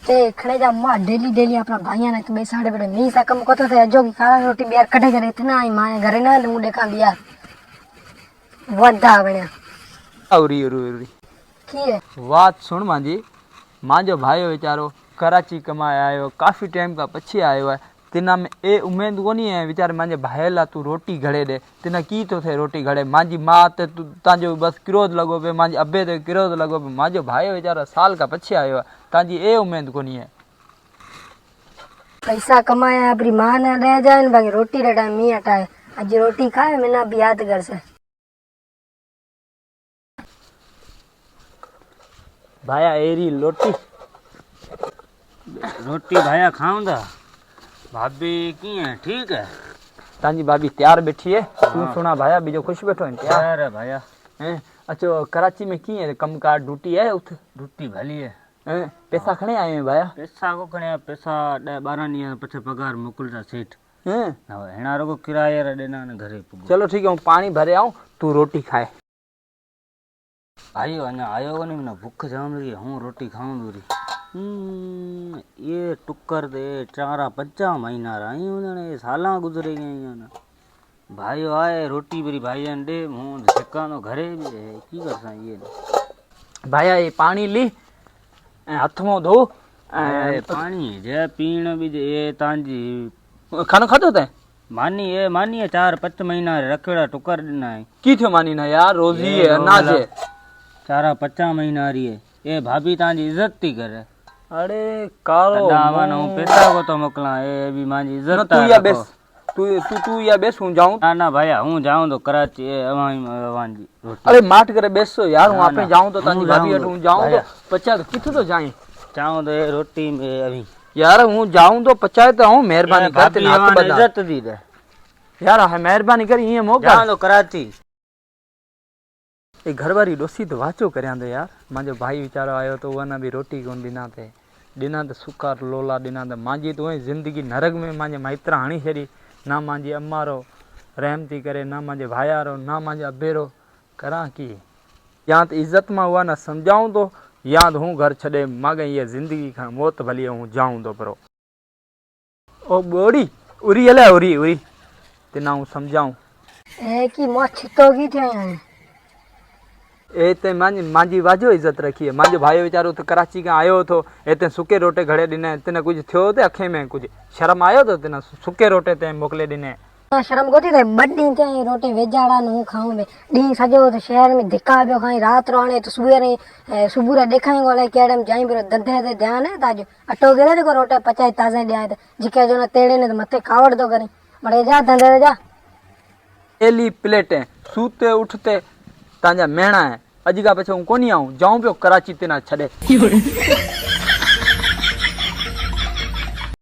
ते खड़े जा मां डेली डेली अपना भाइया ने बे साढ़े बड़े मी सा कम कोतो थे जो की काला रोटी बियार कटे करे इतना ही मां घरे ना लू देखा बियार वदा बणया उरी उरी उरी की है बात सुन मांजी मांजो भाइयो बेचारो कराची कमाए आयो काफ़ी टाइम का पछी आयो है तिना में ए उम्मीद कोनी है बेचारे मांजे भाईला तू रोटी घड़े दे तिना की तो थे रोटी घड़े मांजी माँ ते तू तांजो बस क्रोध लगो पे मांजी अब्बे ते क्रोध लगो पे मांजो भाइयो बेचारा साल का पछी आयो है तांजी ए उम्मीद कोनी है पैसा कमाया अपनी मां ने रह जाए न बाकी रोटी रे टाइम मी हटाए आज रोटी खाए मैंने भी याद कर से भाया एरी लोटी रोटी भाया खाऊंगा भाभी की है ठीक है तांजी भाभी तैयार बैठी है तू सुना भाया बीजो खुश बैठो है तैयार है भाया हैं अच्छा कराची में की है कम कार ड्यूटी है उठ ड्यूटी भली है हैं पैसा खणे आए हैं भाया पैसा को खणे पैसा 10-12 नी पछे पगार मोकलता सेठ हैं હવે એના રોગો કિરાયા રે દેના ને ઘરે પૂગો चलो ठीक है हूँ पानी भरे आऊँ तू रोटी खाए भाई अने आयो ने મને ભૂખ જામ લગી હું રોટી ખાऊं दूरी ये टुक्कर दे 4-5 महीना रही उन्हें साला गुजरे गए ना भाई आए रोटी मेरी भाई दे हूँ ठिकानो घरे भी है की करसा ये भाया ये पानी ली हाथ में धो पानी जे पीण भी ये तांजी खानो खाधो ते मानी है 4-5 महीना रखेड़ा टुकर देना है की थयो मानी ना यार रोजी है अनाज है 4-5 महीना रही है ये भाभी तांजी इज्जत थी करे अरे कारो दावानो पैसा को तो मोकला ए भी मांजी इज्जत तू या बेस तू या बेस हूं जाऊं ना ना भाई हूं जाऊं तो कराची ए अवान जी रोटी अरे माट करे बेसो यार हूं आपे जाऊं तो तांजी हूं भाभी जाऊं हूं जाऊं तो भाया। 50 किथे तो जाई चाहूं तो ये रोटी में अभी यार हूं जाऊं तो 50 तो हूं मेहरबानी कर ते हाथ बदा इज्जत दी दे यार है मेहरबानी कर ये मौका जाऊं तो कराची ए घरवारी डोसी तो वाचो करया दे यार मांजो भाई बेचारो आयो तो वना भी रोटी कोन दिना ते सुकार लोला दिना ते मांजी तो जिंदगी नरक में मांजे माइत्रा हणी छड़ी ना मांजी अम्मा रो रहम थी करे ना मांजे भाया रो ना मांजे अब्बे रो करा की या तो इज्जत में हुआ ना समझाऊं तो या तो हूँ घर छड़े मांगे ये जिंदगी खा मौत भली हूँ जाऊं तो परो ओ बोड़ी उरी हले उरी उरी तिना हूँ समझाऊं ए की मो छितो की थे ए ते मांजी वाजो इज्जत रखी है मांजो भाई बेचारो तो कराची का आयो तो एते सुके रोटे घड़े दिने तेने कुछ थियो ते अखे में कुछ शर्म आयो तो तेना सुके रोटे ते मोकले दिने शर्म कोती थे बड्डी थे रोटी वेजाड़ा नु खाऊं में डी सजो तो शहर में धिका बयो खाई रात रो आने तो सुबह देखाई गोले केड़म जाई बिरो दधे ते ध्यान है ताजो अटो गेले देखो रोटे पचाई ताजे दिया तो जिके जो न तेड़े ने तो मथे कावड़ दो करी बड़े जा धंधे जा एली प्लेटें सूते उठते तांजा मेहना है अज का पछे हूँ कोनी आऊं जाऊं पियो कराची तेना छड़े